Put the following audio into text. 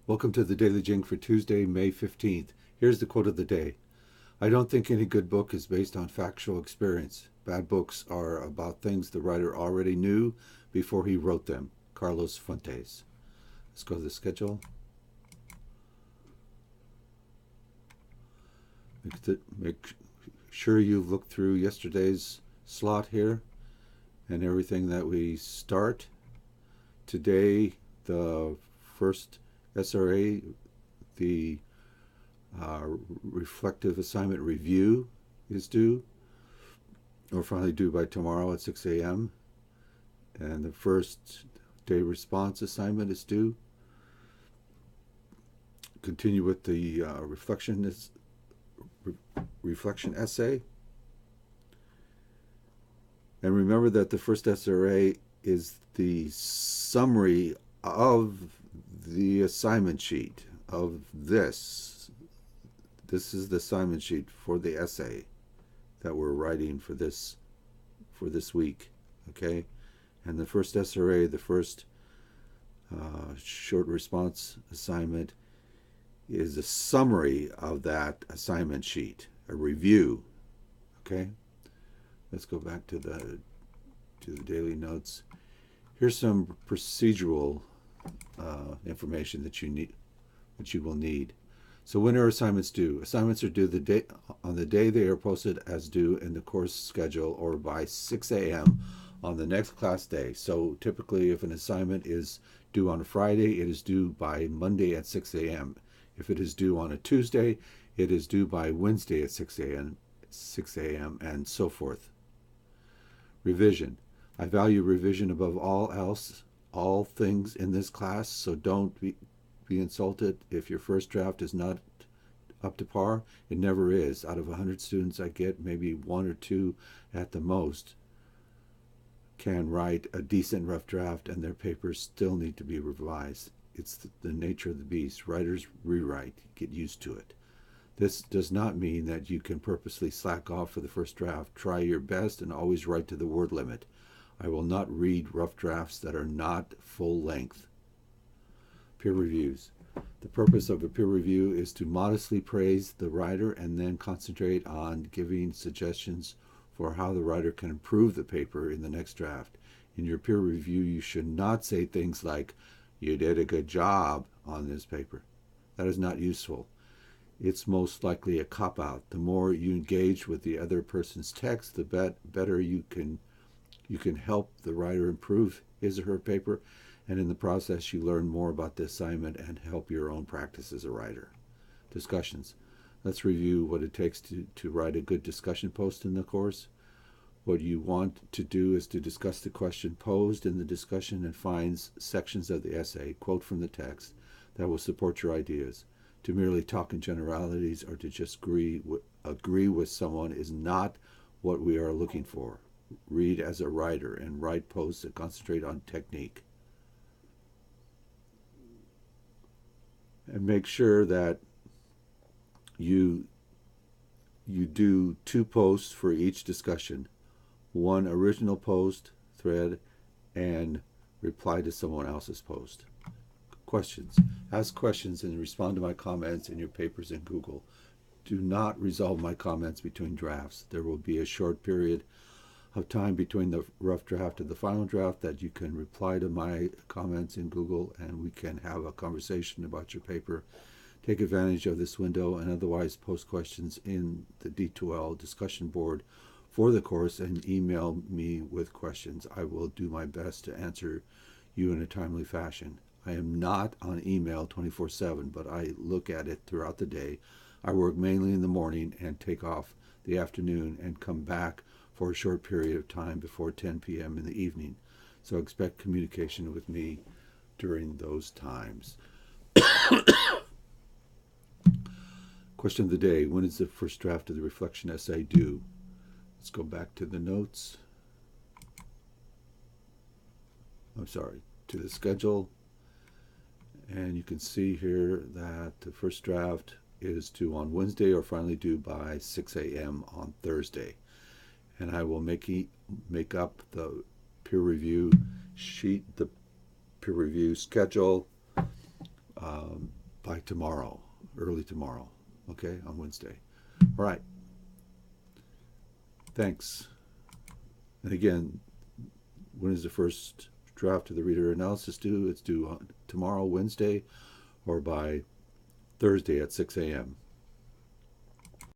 Welcome to the Daily Jing for Tuesday, May 15th. Here's the quote of the day. I don't think any good book is based on factual experience. Bad books are about things the writer already knew before he wrote them. Carlos Fuentes. Let's go to the schedule. Make sure you've looked through yesterday's slot here and everything that we start. Today, the first SRA, the reflective assignment review is due, or finally due by tomorrow at 6 a.m. And the first day response assignment is due. Continue with the reflection essay. And remember that the first SRA is the summary of the assignment sheet of this. This is the assignment sheet for the essay that we're writing for this week, okay? And the first SRA, the first short response assignment, is a summary of that assignment sheet, a review, okay? Let's go back to the daily notes. Here's some procedural information that you will need. So when are assignments due? Assignments are due on the day they are posted as due in the course schedule, or by 6 a.m. on the next class day. So typically, if an assignment is due on a Friday, it is due by Monday at 6 a.m. If it is due on a Tuesday, it is due by Wednesday at 6 a.m. and so forth. Revision. I value revision above all things in this class, so don't be insulted if your first draft is not up to par. It never is. Out of 100 students I get, maybe one or two at the most can write a decent rough draft, and their papers still need to be revised. It's the nature of the beast. Writers rewrite. Get used to it. This does not mean that you can purposely slack off for the first draft. Try your best and always write to the word limit. I will not read rough drafts that are not full length. Peer reviews. The purpose of a peer review is to modestly praise the writer and then concentrate on giving suggestions for how the writer can improve the paper in the next draft. In your peer review, you should not say things like, "You did a good job on this paper." That is not useful. It's most likely a cop-out. The more you engage with the other person's text, the better you can help the writer improve his or her paper, and in the process you learn more about the assignment and help your own practice as a writer. Discussions. Let's review what it takes to write a good discussion post in the course. What you want to do is to discuss the question posed in the discussion and find sections of the essay, quote from the text, that will support your ideas. To merely talk in generalities or to just agree with someone is not what we are looking for. Read as a writer and write posts that concentrate on technique. And make sure that you do 2 posts for each discussion. 1 original post, thread, and reply to someone else's post. Questions. Ask questions and respond to my comments in your papers in Google. Do not resolve my comments between drafts. There will be a short period of time between the rough draft and the final draft that you can reply to my comments in Google, and we can have a conversation about your paper. Take advantage of this window and otherwise post questions in the D2L discussion board for the course and email me with questions. I will do my best to answer you in a timely fashion. I am not on email 24/7, but I look at it throughout the day. I work mainly in the morning and take off the afternoon and come back for a short period of time before 10 p.m. in the evening. So expect communication with me during those times. Question of the day. When is the first draft of the reflection essay due? Let's go back to the notes. To the schedule. And you can see here that the first draft is due on Wednesday, or finally due by 6 a.m. on Thursday. And I will make up the peer review sheet, the peer review schedule by tomorrow, early tomorrow, okay, on Wednesday. All right. Thanks. And again, when is the first draft of the reader analysis due? It's due tomorrow, Wednesday, or by Thursday at 6 a.m.